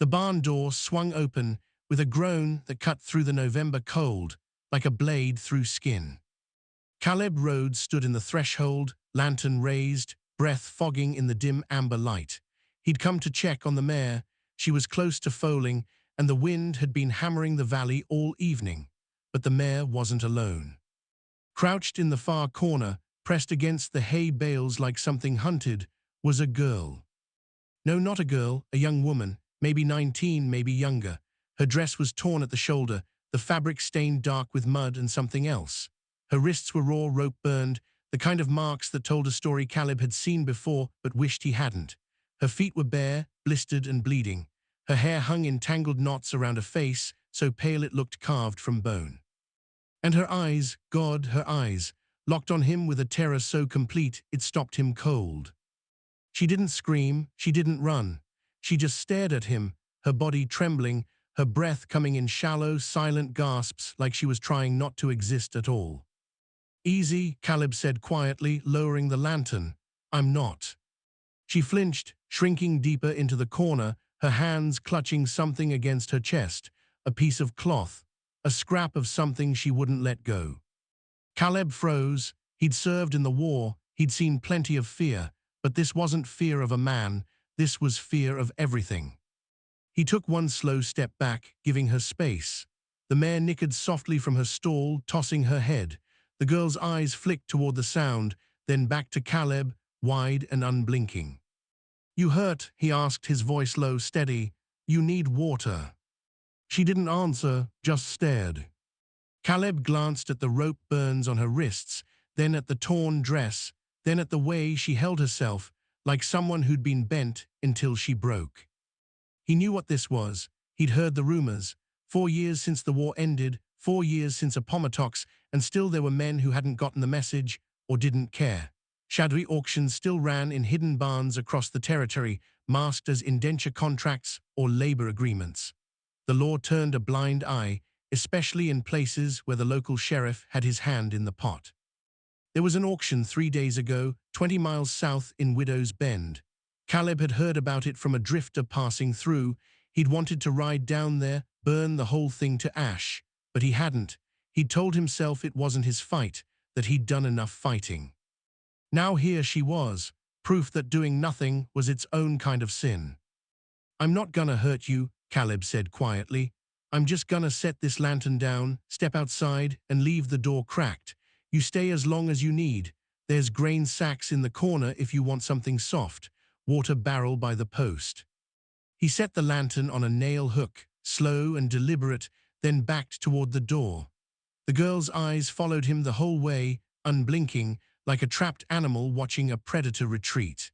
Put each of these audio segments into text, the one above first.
The barn door swung open with a groan that cut through the November cold like a blade through skin. Caleb Rhodes stood in the threshold, lantern raised, breath fogging in the dim amber light. He'd come to check on the mare. She was close to foaling, and the wind had been hammering the valley all evening. But the mare wasn't alone. Crouched in the far corner, pressed against the hay bales like something hunted, was a girl. No, not a girl, a young woman, maybe 19, maybe younger. Her dress was torn at the shoulder, the fabric stained dark with mud and something else. Her wrists were raw, rope burned, the kind of marks that told a story Caleb had seen before but wished he hadn't. Her feet were bare, blistered and bleeding. Her hair hung in tangled knots around a face, so pale it looked carved from bone. And her eyes, God, her eyes, locked on him with a terror so complete it stopped him cold. She didn't scream, she didn't run. She just stared at him, her body trembling, her breath coming in shallow, silent gasps like she was trying not to exist at all. "Easy," Caleb said quietly, lowering the lantern. "I'm not." She flinched, shrinking deeper into the corner, her hands clutching something against her chest, a piece of cloth, a scrap of something she wouldn't let go. Caleb froze. He'd served in the war, he'd seen plenty of fear, but this wasn't fear of a man, this was fear of everything. He took one slow step back, giving her space. The mare nickered softly from her stall, tossing her head. The girl's eyes flicked toward the sound, then back to Caleb, wide and unblinking. "You hurt?" he asked, his voice low, steady. "You need water." She didn't answer, just stared. Caleb glanced at the rope burns on her wrists, then at the torn dress, then at the way she held herself, like someone who'd been bent until she broke. He knew what this was. He'd heard the rumors. 4 years since the war ended, 4 years since Appomattox, and still there were men who hadn't gotten the message or didn't care. Shadowy auctions still ran in hidden barns across the territory, masked as indenture contracts or labor agreements. The law turned a blind eye, especially in places where the local sheriff had his hand in the pot. There was an auction 3 days ago, 20 miles south in Widow's Bend. Caleb had heard about it from a drifter passing through. He'd wanted to ride down there, burn the whole thing to ash, but he hadn't. He'd told himself it wasn't his fight, that he'd done enough fighting. Now here she was, proof that doing nothing was its own kind of sin. "I'm not gonna hurt you," Caleb said quietly. "I'm just gonna set this lantern down, step outside, and leave the door cracked. You stay as long as you need. There's grain sacks in the corner if you want something soft, water barrel by the post." He set the lantern on a nail hook, slow and deliberate, then backed toward the door. The girl's eyes followed him the whole way, unblinking, like a trapped animal watching a predator retreat.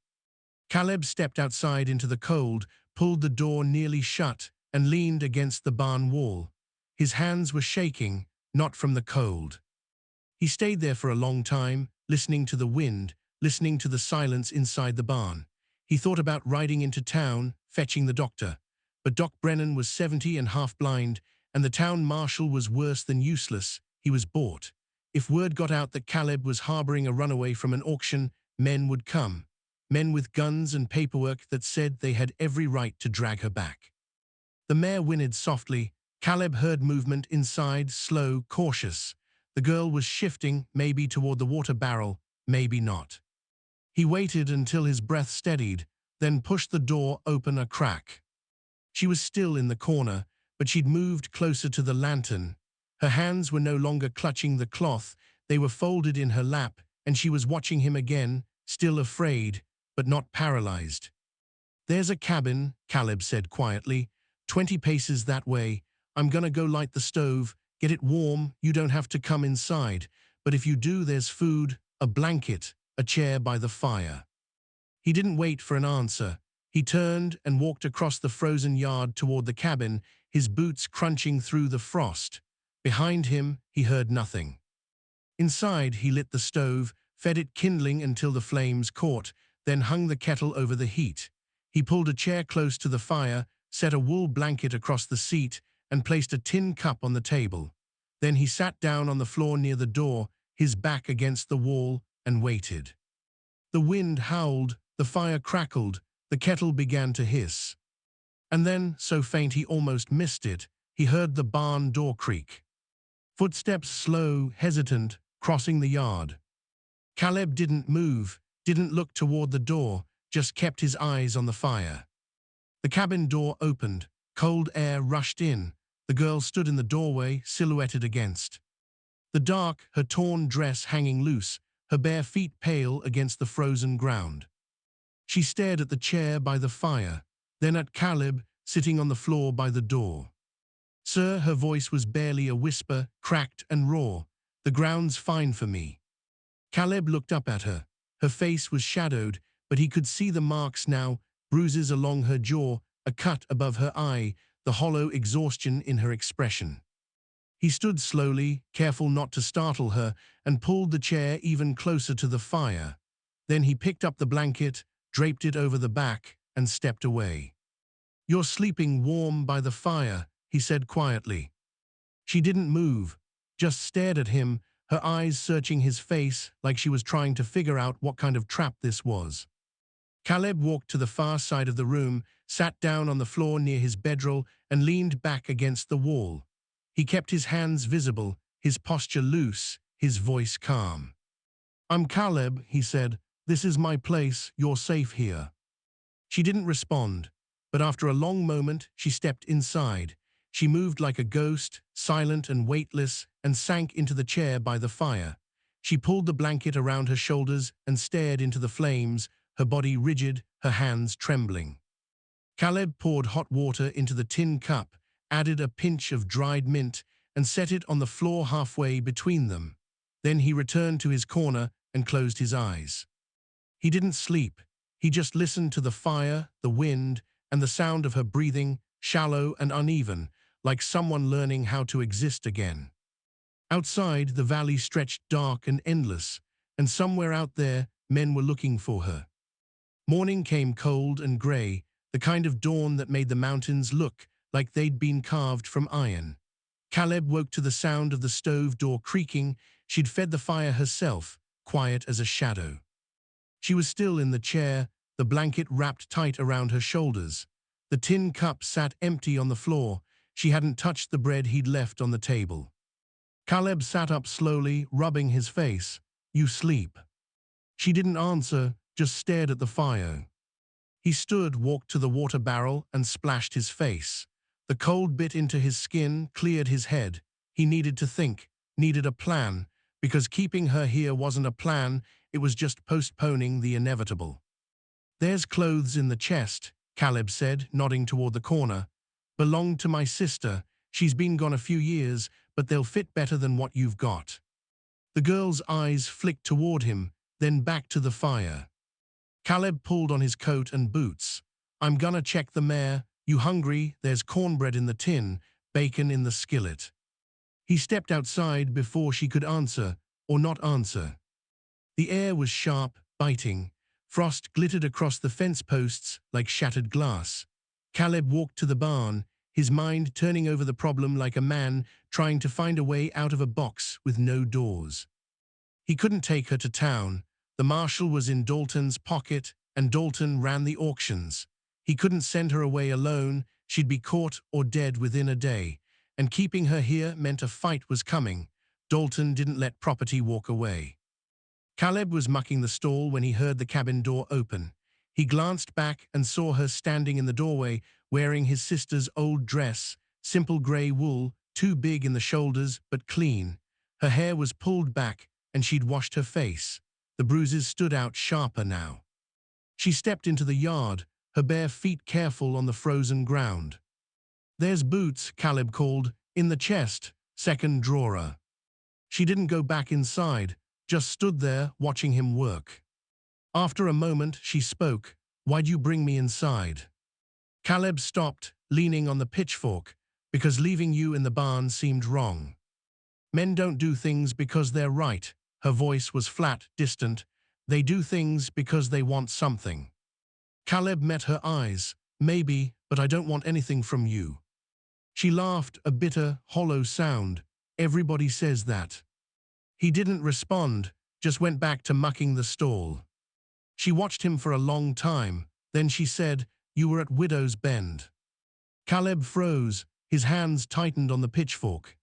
Caleb stepped outside into the cold, pulled the door nearly shut, and leaned against the barn wall. His hands were shaking, not from the cold. He stayed there for a long time, listening to the wind, listening to the silence inside the barn. He thought about riding into town, fetching the doctor. But Doc Brennan was 70 and half blind, and the town marshal was worse than useless. He was bought. If word got out that Caleb was harboring a runaway from an auction, men would come. Men with guns and paperwork that said they had every right to drag her back. The mare whinnied softly. Caleb heard movement inside, slow, cautious. The girl was shifting, maybe toward the water barrel, maybe not. He waited until his breath steadied, then pushed the door open a crack. She was still in the corner, but she'd moved closer to the lantern. Her hands were no longer clutching the cloth, they were folded in her lap, and she was watching him again, still afraid, but not paralyzed. "There's a cabin," Caleb said quietly, 20 paces that way. "I'm gonna go light the stove, get it warm, you don't have to come inside. But if you do, there's food, a blanket, a chair by the fire." He didn't wait for an answer. He turned and walked across the frozen yard toward the cabin, his boots crunching through the frost. Behind him, he heard nothing. Inside, he lit the stove, fed it kindling until the flames caught, then hung the kettle over the heat. He pulled a chair close to the fire, set a wool blanket across the seat, and placed a tin cup on the table. Then he sat down on the floor near the door, his back against the wall, and waited. The wind howled, the fire crackled, the kettle began to hiss. And then, so faint he almost missed it, he heard the barn door creak. Footsteps slow, hesitant, crossing the yard. Caleb didn't move, didn't look toward the door, just kept his eyes on the fire. The cabin door opened, cold air rushed in. The girl stood in the doorway, silhouetted against the dark, her torn dress hanging loose, her bare feet pale against the frozen ground. She stared at the chair by the fire, then at Caleb, sitting on the floor by the door. "Sir," her voice was barely a whisper, cracked and raw. "The ground's fine for me." Caleb looked up at her. Her face was shadowed, but he could see the marks now, bruises along her jaw, a cut above her eye, the hollow exhaustion in her expression. He stood slowly, careful not to startle her, and pulled the chair even closer to the fire. Then he picked up the blanket, draped it over the back, and stepped away. "You're sleeping warm by the fire," he said quietly. She didn't move, just stared at him, her eyes searching his face like she was trying to figure out what kind of trap this was. Caleb walked to the far side of the room, sat down on the floor near his bedroll, and leaned back against the wall. He kept his hands visible, his posture loose, his voice calm. "I'm Caleb," he said. "This is my place, you're safe here." She didn't respond, but after a long moment she stepped inside. She moved like a ghost, silent and weightless, and sank into the chair by the fire. She pulled the blanket around her shoulders and stared into the flames, her body rigid, her hands trembling. Caleb poured hot water into the tin cup, added a pinch of dried mint, and set it on the floor halfway between them. Then he returned to his corner and closed his eyes. He didn't sleep. He just listened to the fire, the wind, and the sound of her breathing, shallow and uneven, like someone learning how to exist again. Outside, the valley stretched dark and endless, and somewhere out there, men were looking for her. Morning came cold and gray, the kind of dawn that made the mountains look like they'd been carved from iron. Caleb woke to the sound of the stove door creaking. She'd fed the fire herself, quiet as a shadow. She was still in the chair, the blanket wrapped tight around her shoulders. The tin cup sat empty on the floor. She hadn't touched the bread he'd left on the table. Caleb sat up slowly, rubbing his face. "You sleep." She didn't answer, just stared at the fire. He stood, walked to the water barrel, and splashed his face. The cold bit into his skin, cleared his head. He needed to think, needed a plan, because keeping her here wasn't a plan, it was just postponing the inevitable. "There's clothes in the chest," Caleb said, nodding toward the corner. "Belonged to my sister. She's been gone a few years, but they'll fit better than what you've got." The girl's eyes flicked toward him, then back to the fire. Caleb pulled on his coat and boots. "I'm gonna check the mare. You hungry? There's cornbread in the tin, bacon in the skillet." He stepped outside before she could answer, or not answer. The air was sharp, biting. Frost glittered across the fence posts like shattered glass. Caleb walked to the barn, his mind turning over the problem like a man trying to find a way out of a box with no doors. He couldn't take her to town. The marshal was in Dalton's pocket, and Dalton ran the auctions. He couldn't send her away alone. She'd be caught or dead within a day. And keeping her here meant a fight was coming. Dalton didn't let property walk away. Caleb was mucking the stall when he heard the cabin door open. He glanced back and saw her standing in the doorway, wearing his sister's old dress, simple gray wool, too big in the shoulders but clean. Her hair was pulled back, and she'd washed her face. The bruises stood out sharper now. She stepped into the yard, her bare feet careful on the frozen ground. "There's boots," Caleb called, "in the chest, second drawer." She didn't go back inside, just stood there watching him work. After a moment, she spoke. "Why'd you bring me inside?" Caleb stopped, leaning on the pitchfork, "Because leaving you in the barn seemed wrong. Men don't do things because they're right." Her voice was flat, distant. "They do things because they want something." Caleb met her eyes. "Maybe, but I don't want anything from you." She laughed, a bitter, hollow sound. "Everybody says that." He didn't respond, just went back to mucking the stall. She watched him for a long time. Then she said, "You were at Widow's Bend." Caleb froze, his hands tightened on the pitchfork.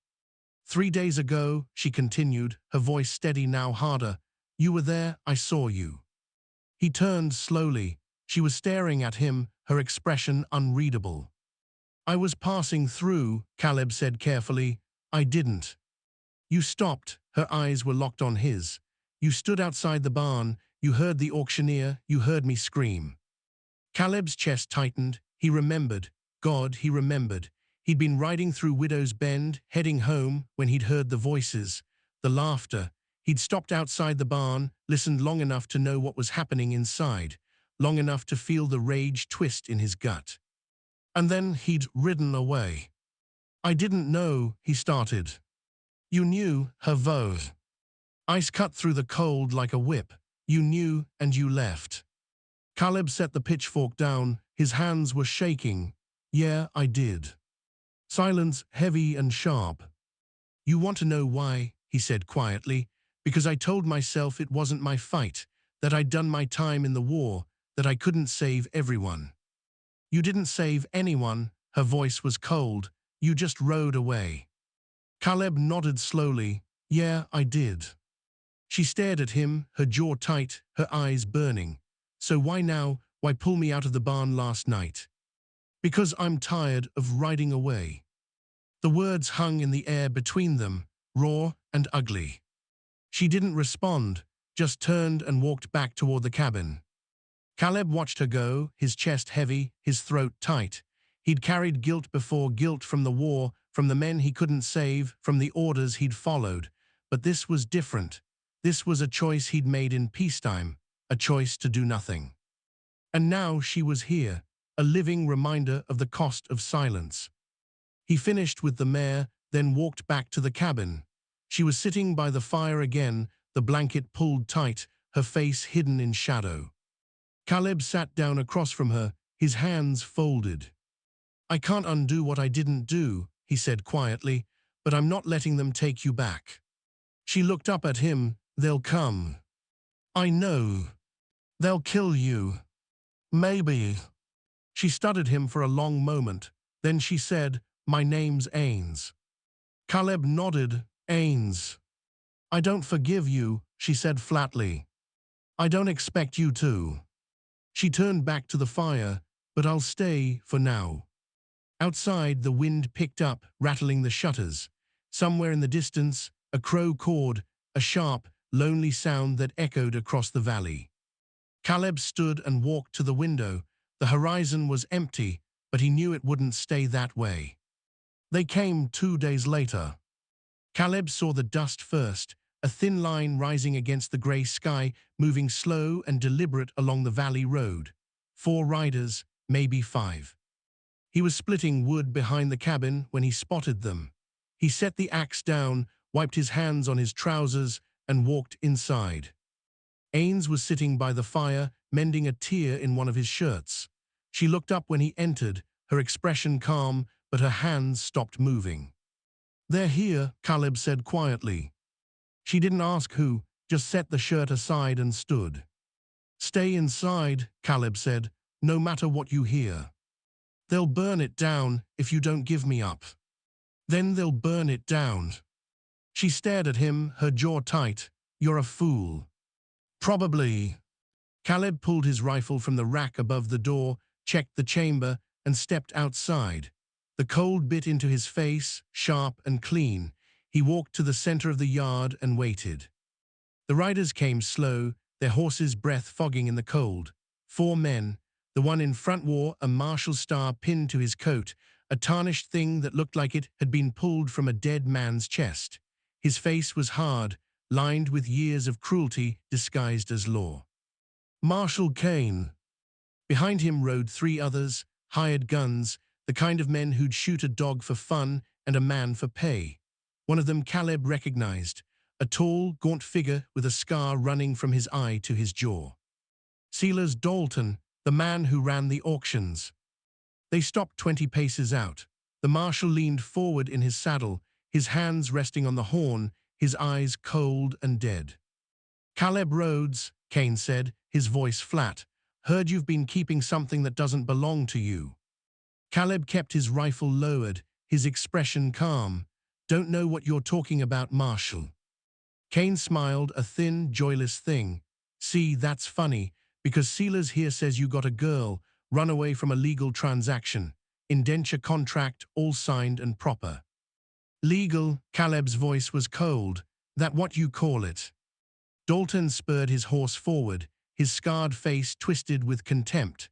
3 days ago, she continued, her voice steady now harder. You were there, I saw you. He turned slowly. She was staring at him, her expression unreadable. I was passing through, Caleb said carefully. I didn't. You stopped, her eyes were locked on his. You stood outside the barn, you heard the auctioneer, you heard me scream. Caleb's chest tightened, he remembered. God, he remembered. He'd been riding through Widow's Bend, heading home, when he'd heard the voices, the laughter. He'd stopped outside the barn, listened long enough to know what was happening inside, long enough to feel the rage twist in his gut. And then he'd ridden away. I didn't know, he started. You knew, her voice. Ice cut through the cold like a whip. You knew, and you left. Caleb set the pitchfork down, his hands were shaking. Yeah, I did. Silence heavy and sharp. You want to know why, he said quietly, because I told myself it wasn't my fight, that I'd done my time in the war, that I couldn't save everyone. You didn't save anyone, her voice was cold, you just rode away. Caleb nodded slowly. Yeah, I did. She stared at him, her jaw tight, her eyes burning. So why now, why pull me out of the barn last night? Because I'm tired of riding away. The words hung in the air between them, raw and ugly. She didn't respond, just turned and walked back toward the cabin. Caleb watched her go, his chest heavy, his throat tight. He'd carried guilt before guilt from the war, from the men he couldn't save, from the orders he'd followed. But this was different. This was a choice he'd made in peacetime, a choice to do nothing. And now she was here, a living reminder of the cost of silence. He finished with the mare, then walked back to the cabin. She was sitting by the fire again, the blanket pulled tight, her face hidden in shadow. Caleb sat down across from her, his hands folded. I can't undo what I didn't do, he said quietly, but I'm not letting them take you back. She looked up at him. They'll come. I know. They'll kill you. Maybe. She studied him for a long moment. Then she said, my name's Ains. Caleb nodded. Ains. I don't forgive you, she said flatly. I don't expect you to. She turned back to the fire, but I'll stay for now. Outside, the wind picked up, rattling the shutters. Somewhere in the distance, a crow cawed, a sharp, lonely sound that echoed across the valley. Caleb stood and walked to the window. The horizon was empty, but he knew it wouldn't stay that way. They came 2 days later. Caleb saw the dust first, a thin line rising against the grey sky, moving slow and deliberate along the valley road. 4 riders, maybe 5. He was splitting wood behind the cabin when he spotted them. He set the axe down, wiped his hands on his trousers, and walked inside. Ains was sitting by the fire, mending a tear in one of his shirts. She looked up when he entered, her expression calm, but her hands stopped moving. They're here, Caleb said quietly. She didn't ask who, just set the shirt aside and stood. Stay inside, Caleb said, no matter what you hear. They'll burn it down if you don't give me up. Then they'll burn it down. She stared at him, her jaw tight. You're a fool. Probably. Caleb pulled his rifle from the rack above the door, checked the chamber, and stepped outside. The cold bit into his face, sharp and clean. He walked to the center of the yard and waited. The riders came slow, their horses' breath fogging in the cold. 4 men. The one in front wore a martial star pinned to his coat, a tarnished thing that looked like it had been pulled from a dead man's chest. His face was hard, lined with years of cruelty disguised as law. Marshal Kane. Behind him rode 3 others, hired guns, the kind of men who'd shoot a dog for fun and a man for pay. One of them Caleb recognized, a tall, gaunt figure with a scar running from his eye to his jaw. Silas Dalton, the man who ran the auctions. They stopped 20 paces out. The marshal leaned forward in his saddle, his hands resting on the horn, his eyes cold and dead. Caleb Rhodes, Kane said, his voice flat, heard you've been keeping something that doesn't belong to you. Caleb kept his rifle lowered, his expression calm. Don't know what you're talking about, Marshal. Cain smiled, a thin, joyless thing. See, that's funny, because Sealers here says you got a girl, run away from a legal transaction. Indenture contract, all signed and proper. Legal, Caleb's voice was cold. That what you call it? Dalton spurred his horse forward, his scarred face twisted with contempt.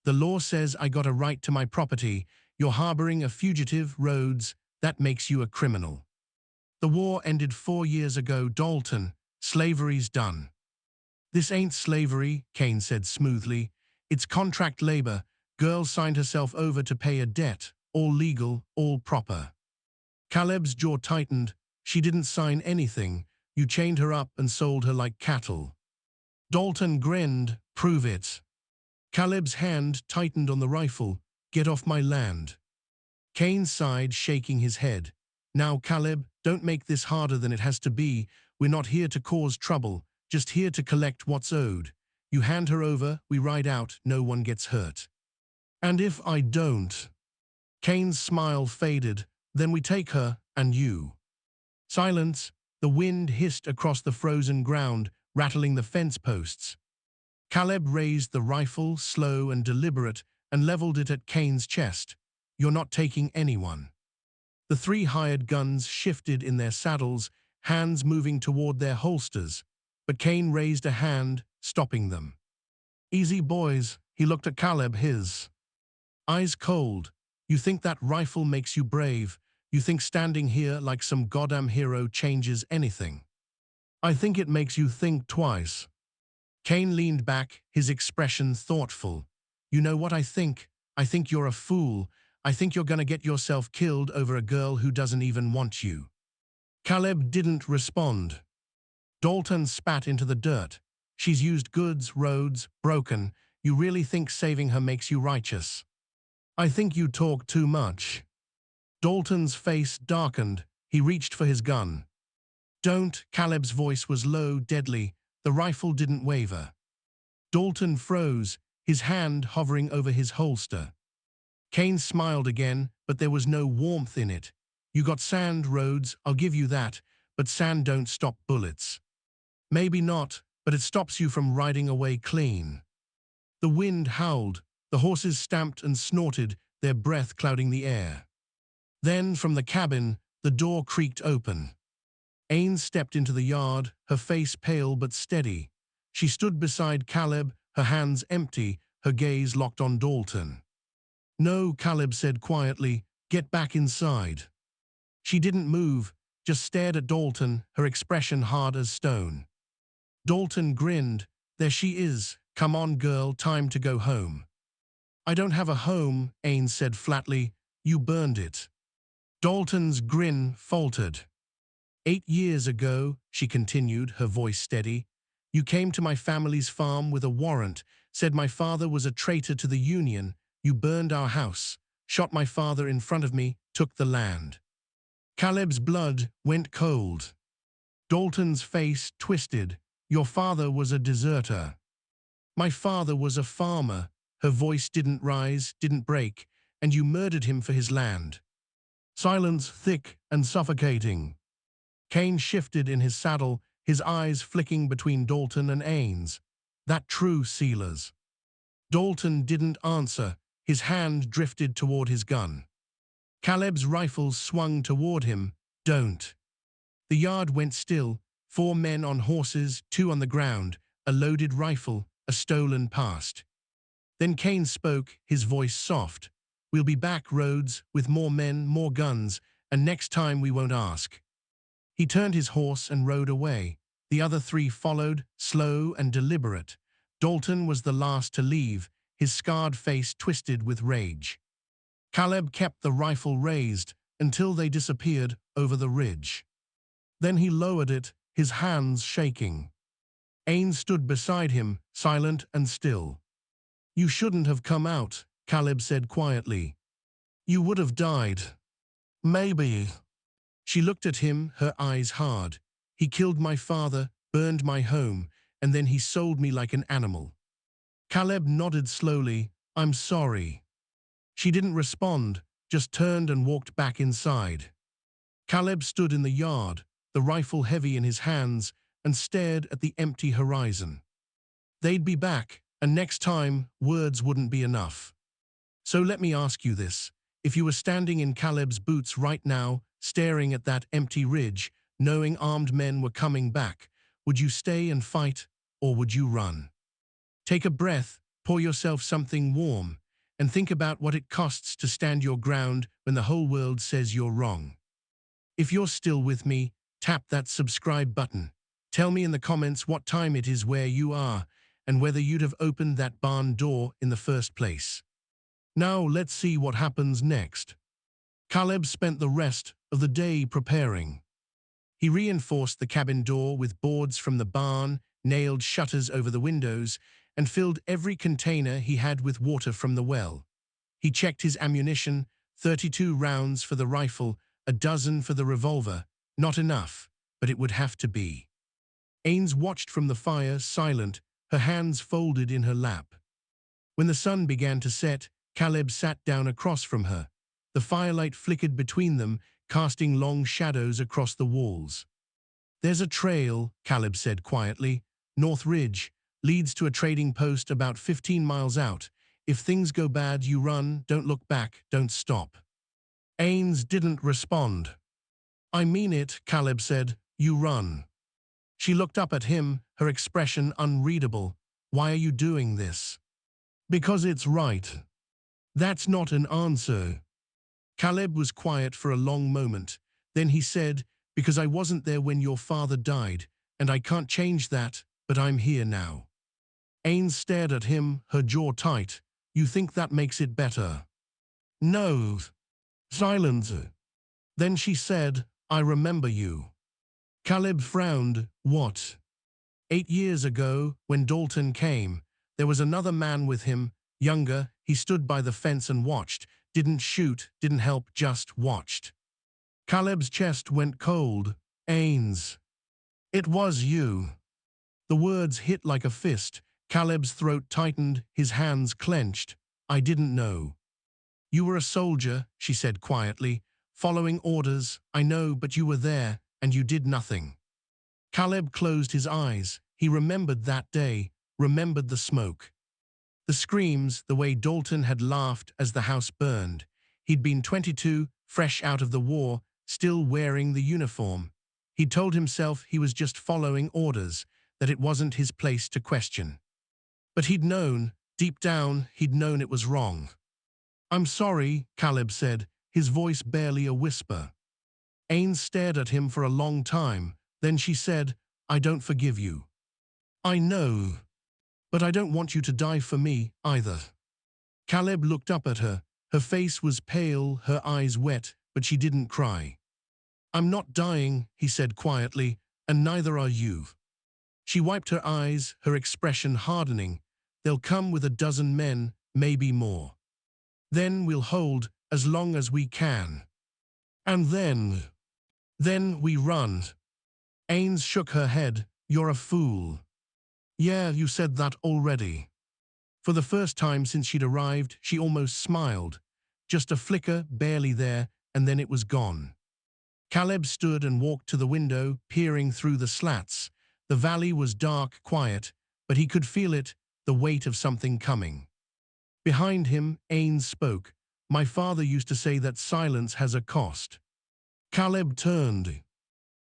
The law says I got a right to my property. You're harboring a fugitive, Rhodes. That makes you a criminal. The war ended 4 years ago, Dalton. Slavery's done. This ain't slavery, Cain said smoothly. It's contract labor. Girl signed herself over to pay a debt. All legal, all proper. Caleb's jaw tightened. She didn't sign anything. You chained her up and sold her like cattle. Dalton grinned. Prove it. Caleb's hand tightened on the rifle. Get off my land. Cain sighed, shaking his head. Now, Caleb, don't make this harder than it has to be. We're not here to cause trouble, just here to collect what's owed. You hand her over, we ride out, no one gets hurt. And if I don't? Cain's smile faded. Then we take her, and you. Silence. The wind hissed across the frozen ground, rattling the fence posts. Caleb raised the rifle, slow and deliberate, and leveled it at Cain's chest. You're not taking anyone. The 3 hired guns shifted in their saddles, hands moving toward their holsters, but Cain raised a hand, stopping them. Easy, boys, he looked at Caleb, his eyes cold. You think that rifle makes you brave? You think standing here like some goddamn hero changes anything? I think it makes you think twice. Cain leaned back, his expression thoughtful. You know what I think? I think you're a fool. I think you're gonna get yourself killed over a girl who doesn't even want you. Caleb didn't respond. Dalton spat into the dirt. She's used goods, roads, broken. You really think saving her makes you righteous? I think you talk too much. Dalton's face darkened. He reached for his gun. Don't, Caleb's voice was low, deadly. The rifle didn't waver. Dalton froze, his hand hovering over his holster. Cain smiled again, but there was no warmth in it. You got sand, Rhodes, I'll give you that, but sand don't stop bullets. Maybe not, but it stops you from riding away clean. The wind howled, the horses stamped and snorted, their breath clouding the air. Then, from the cabin, the door creaked open. Ain stepped into the yard, her face pale but steady. She stood beside Caleb, her hands empty, her gaze locked on Dalton. No, Caleb said quietly, get back inside. She didn't move, just stared at Dalton, her expression hard as stone. Dalton grinned. There she is. Come on, girl, time to go home. I don't have a home, Ain said flatly. You burned it. Dalton's grin faltered. 8 years ago, she continued, her voice steady, you came to my family's farm with a warrant, said my father was a traitor to the Union. You burned our house, shot my father in front of me, took the land. Caleb's blood went cold. Dalton's face twisted. Your father was a deserter. My father was a farmer. Her voice didn't rise, didn't break, and you murdered him for his land. Silence thick and suffocating. Cain shifted in his saddle, his eyes flicking between Dalton and Ains. That true, Sealers? Dalton didn't answer. His hand drifted toward his gun. Caleb's rifle swung toward him. Don't. The yard went still. 4 men on horses, 2 on the ground, a loaded rifle, a stolen past. Then Cain spoke, his voice soft. We'll be back, Rhodes, with more men, more guns, and next time we won't ask. He turned his horse and rode away. The other 3 followed, slow and deliberate. Dalton was the last to leave, his scarred face twisted with rage. Caleb kept the rifle raised until they disappeared over the ridge. Then he lowered it, his hands shaking. Ain stood beside him, silent and still. You shouldn't have come out, Caleb said quietly. You would have died. Maybe. She looked at him, her eyes hard. He killed my father, burned my home, and then he sold me like an animal. Caleb nodded slowly. I'm sorry. She didn't respond, just turned and walked back inside. Caleb stood in the yard, the rifle heavy in his hands, and stared at the empty horizon. They'd be back, and next time, words wouldn't be enough. So let me ask you this. If you were standing in Caleb's boots right now, staring at that empty ridge, knowing armed men were coming back, would you stay and fight, or would you run? Take a breath, pour yourself something warm, and think about what it costs to stand your ground when the whole world says you're wrong. If you're still with me, tap that subscribe button. Tell me in the comments what time it is where you are, and whether you'd have opened that barn door in the first place. Now let's see what happens next. Caleb spent the rest of the day preparing. He reinforced the cabin door with boards from the barn, nailed shutters over the windows, and filled every container he had with water from the well. He checked his ammunition, 32 rounds for the rifle, a dozen for the revolver. Not enough, but it would have to be. Ains watched from the fire, silent, her hands folded in her lap. When the sun began to set, Caleb sat down across from her. The firelight flickered between them, casting long shadows across the walls. "There's a trail," Caleb said quietly. "North Ridge. Leads to a trading post about 15 miles out. If things go bad, you run, don't look back, don't stop." Ains didn't respond. "I mean it," Caleb said. "You run." She looked up at him, her expression unreadable. "Why are you doing this?" "Because it's right." "That's not an answer." Caleb was quiet for a long moment. Then he said, "Because I wasn't there when your father died, and I can't change that, but I'm here now." Ains stared at him, her jaw tight. "You think that makes it better?" "No." Silence. Then she said, "I remember you." Caleb frowned. "What?" "8 years ago, when Dalton came, there was another man with him, younger. He stood by the fence and watched. Didn't shoot, didn't help, just watched." Caleb's chest went cold. "Ains. It was you." The words hit like a fist. Caleb's throat tightened, his hands clenched. "I didn't know." "You were a soldier," she said quietly, "following orders. I know, but you were there, and you did nothing." Caleb closed his eyes. He remembered that day, remembered the smoke. The screams, the way Dalton had laughed as the house burned. He'd been 22, fresh out of the war, still wearing the uniform. He'd told himself he was just following orders, that it wasn't his place to question. But he'd known, deep down, he'd known it was wrong. "I'm sorry," Caleb said, his voice barely a whisper. Ains stared at him for a long time. Then she said, "I don't forgive you." "I know. But I don't want you to die for me, either." Caleb looked up at her. Her face was pale, her eyes wet, but she didn't cry. "I'm not dying," he said quietly, "and neither are you." She wiped her eyes, her expression hardening. "They'll come with a dozen men, maybe more. Then we'll hold as long as we can. And then we run." Ains shook her head. "You're a fool." "Yeah, you said that already." For the first time since she'd arrived, she almost smiled. Just a flicker, barely there, and then it was gone. Caleb stood and walked to the window, peering through the slats. The valley was dark, quiet, but he could feel it, the weight of something coming. Behind him, Ains spoke. "My father used to say that silence has a cost." Caleb turned.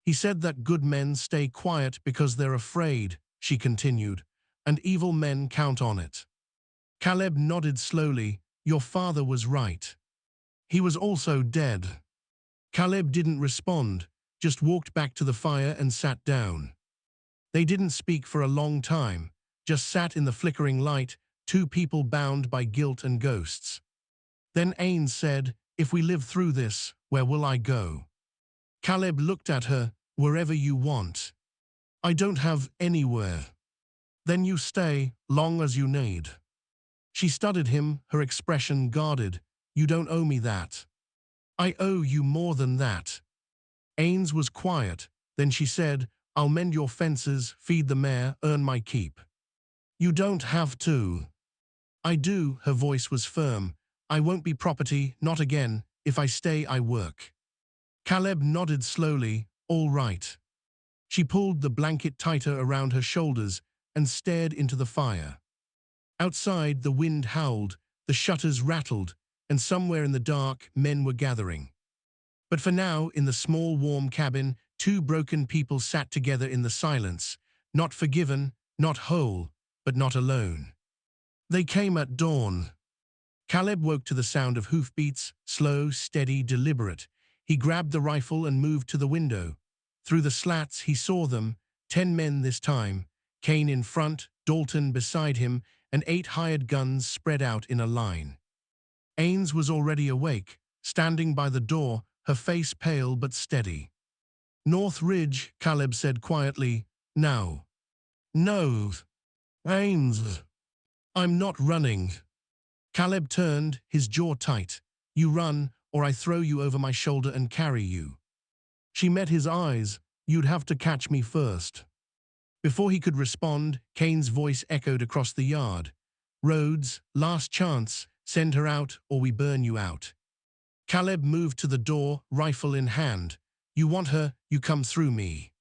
"He said that good men stay quiet because they're afraid," she continued, "and evil men count on it." Caleb nodded slowly. "Your father was right. He was also dead." Caleb didn't respond, just walked back to the fire and sat down. They didn't speak for a long time, just sat in the flickering light, two people bound by guilt and ghosts. Then Ains said, "If we live through this, where will I go?" Caleb looked at her. "Wherever you want." "I don't have anywhere." "Then you stay, long as you need." She studied him, her expression guarded. "You don't owe me that." "I owe you more than that." Ains was quiet. Then she said, "I'll mend your fences, feed the mare, earn my keep." "You don't have to." "I do," her voice was firm. I won't be property, not again. If I stay, I work. Caleb nodded slowly. All right. She pulled the blanket tighter around her shoulders and stared into the fire. Outside, the wind howled, the shutters rattled, and somewhere in the dark, men were gathering. But for now, in the small, warm cabin, two broken people sat together in the silence, not forgiven, not whole, but not alone. They came at dawn. Caleb woke to the sound of hoofbeats, slow, steady, deliberate. He grabbed the rifle and moved to the window. Through the slats, he saw them, 10 men this time, Kane in front, Dalton beside him, and 8 hired guns spread out in a line. Ains was already awake, standing by the door, her face pale but steady. North Ridge, Caleb said quietly. Now. No. Ains. I'm not running. Caleb turned, his jaw tight. You run, or I throw you over my shoulder and carry you. She met his eyes. You'd have to catch me first. Before he could respond, Kane's voice echoed across the yard. Rhodes, last chance, send her out or we burn you out. Caleb moved to the door, rifle in hand. You want her, you come through me.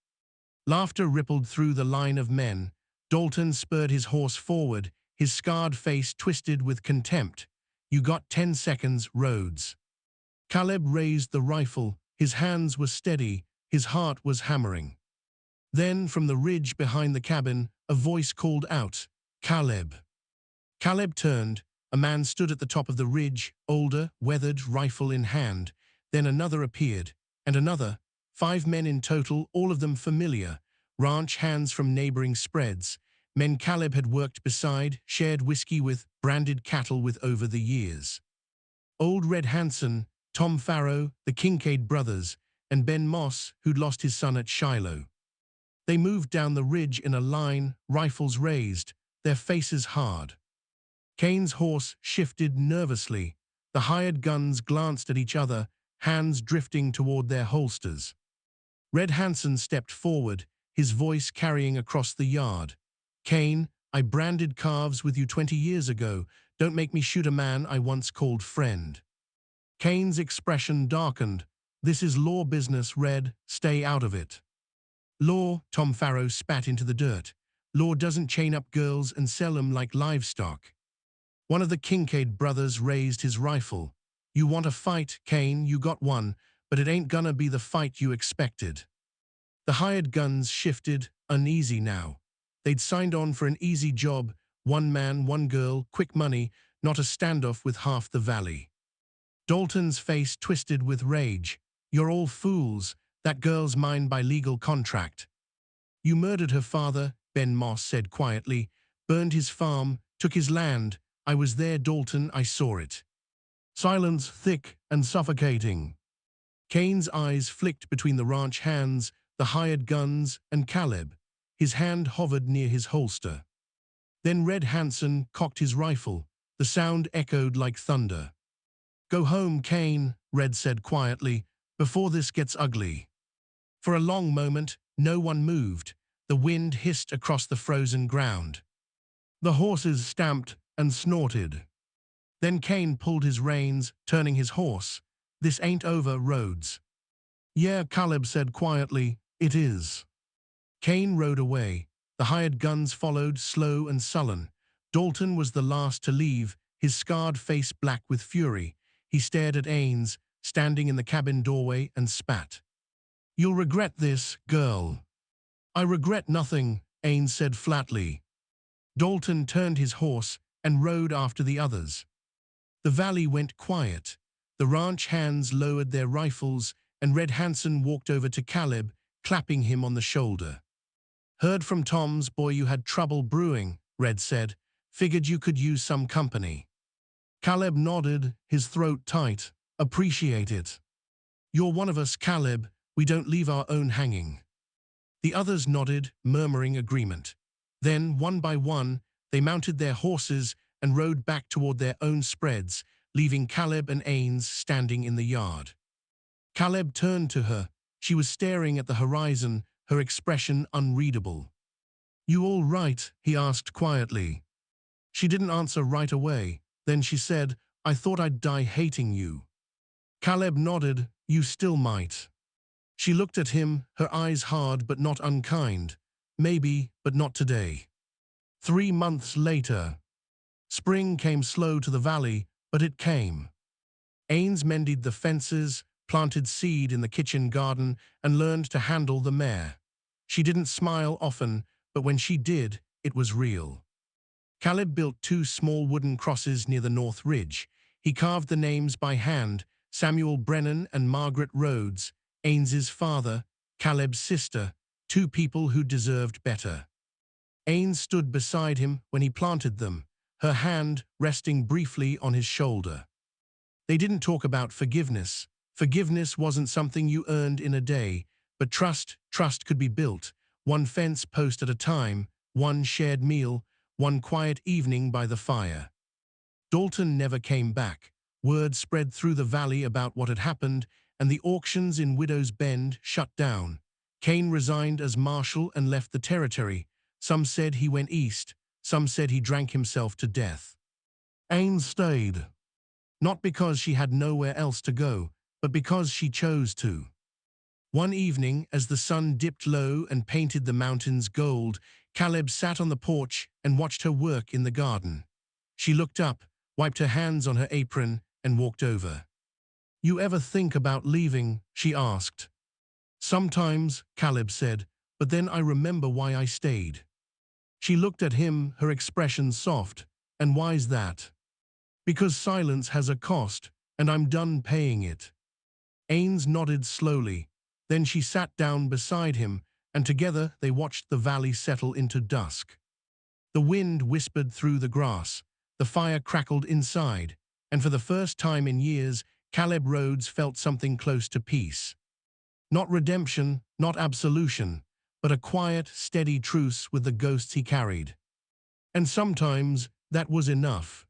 Laughter rippled through the line of men. Dalton spurred his horse forward, his scarred face twisted with contempt. You got 10 seconds, Rhodes. Caleb raised the rifle, his hands were steady, his heart was hammering. Then, from the ridge behind the cabin, a voice called out, Caleb. Caleb turned. A man stood at the top of the ridge, older, weathered, rifle in hand. Then another appeared, and another. 5 men in total, all of them familiar, ranch hands from neighboring spreads. Men Caleb had worked beside, shared whiskey with, branded cattle with over the years. Old Red Hanson, Tom Farrow, the Kincaid brothers, and Ben Moss, who'd lost his son at Shiloh. They moved down the ridge in a line, rifles raised, their faces hard. Kane's horse shifted nervously. The hired guns glanced at each other, hands drifting toward their holsters. Red Hanson stepped forward, his voice carrying across the yard. Kane, I branded calves with you 20 years ago. Don't make me shoot a man I once called friend. Kane's expression darkened. This is law business, Red. Stay out of it. Law, Tom Farrow spat into the dirt. Law doesn't chain up girls and sell them like livestock. One of the Kincaid brothers raised his rifle. You want a fight, Kane, you got one, but it ain't gonna be the fight you expected. The hired guns shifted, uneasy now. They'd signed on for an easy job, 1 man, 1 girl, quick money, not a standoff with half the valley. Dalton's face twisted with rage. You're all fools. That girl's mine by legal contract. You murdered her father, Ben Moss said quietly, burned his farm, took his land. I was there, Dalton, I saw it. Silence thick and suffocating. Kane's eyes flicked between the ranch hands, the hired guns, and Caleb. His hand hovered near his holster. Then Red Hanson cocked his rifle. The sound echoed like thunder. Go home, Kane, Red said quietly, before this gets ugly. For a long moment, no one moved. The wind hissed across the frozen ground. The horses stamped and snorted. Then Kane pulled his reins, turning his horse. This ain't over, Rhodes. Yeah, Caleb said quietly, it is. Kane rode away. The hired guns followed, slow and sullen. Dalton was the last to leave, his scarred face black with fury. He stared at Ains, standing in the cabin doorway, and spat. You'll regret this, girl. I regret nothing, Ains said flatly. Dalton turned his horse and rode after the others. The valley went quiet. The ranch hands lowered their rifles, and Red Hanson walked over to Caleb, clapping him on the shoulder. Heard from Tom's boy you had trouble brewing, Red said. Figured you could use some company. Caleb nodded, his throat tight. Appreciate it. You're one of us, Caleb. We don't leave our own hanging. The others nodded, murmuring agreement. Then, one by one, they mounted their horses and rode back toward their own spreads, leaving Caleb and Ains standing in the yard. Caleb turned to her. She was staring at the horizon, her expression unreadable. You all right? He asked quietly. She didn't answer right away. Then she said, I thought I'd die hating you. Caleb nodded. You still might. She looked at him, her eyes hard but not unkind. Maybe, but not today. 3 months later. Spring came slow to the valley, but it came. Ains mended the fences, planted seed in the kitchen garden, and learned to handle the mare. She didn't smile often, but when she did, it was real. Caleb built 2 small wooden crosses near the North Ridge. He carved the names by hand, Samuel Brennan and Margaret Rhodes, Ains's father, Caleb's sister, 2 people who deserved better. Ains stood beside him when he planted them, her hand resting briefly on his shoulder. They didn't talk about forgiveness. Forgiveness wasn't something you earned in a day, but trust could be built, 1 fence post at a time, 1 shared meal, 1 quiet evening by the fire. Dalton never came back. Word spread through the valley about what had happened, and the auctions in Widow's Bend shut down. Kane resigned as marshal and left the territory. Some said he went east, some said he drank himself to death. Ains stayed. Not because she had nowhere else to go, but because she chose to. One evening, as the sun dipped low and painted the mountains gold, Caleb sat on the porch and watched her work in the garden. She looked up, wiped her hands on her apron, and walked over. You ever think about leaving? She asked. Sometimes, Caleb said, but then I remember why I stayed. She looked at him, her expression soft. And why's that? Because silence has a cost, and I'm done paying it. Ains nodded slowly. Then she sat down beside him, and together they watched the valley settle into dusk. The wind whispered through the grass, the fire crackled inside, and for the first time in years, Caleb Rhodes felt something close to peace. Not redemption, not absolution, but a quiet, steady truce with the ghosts he carried. And sometimes that was enough.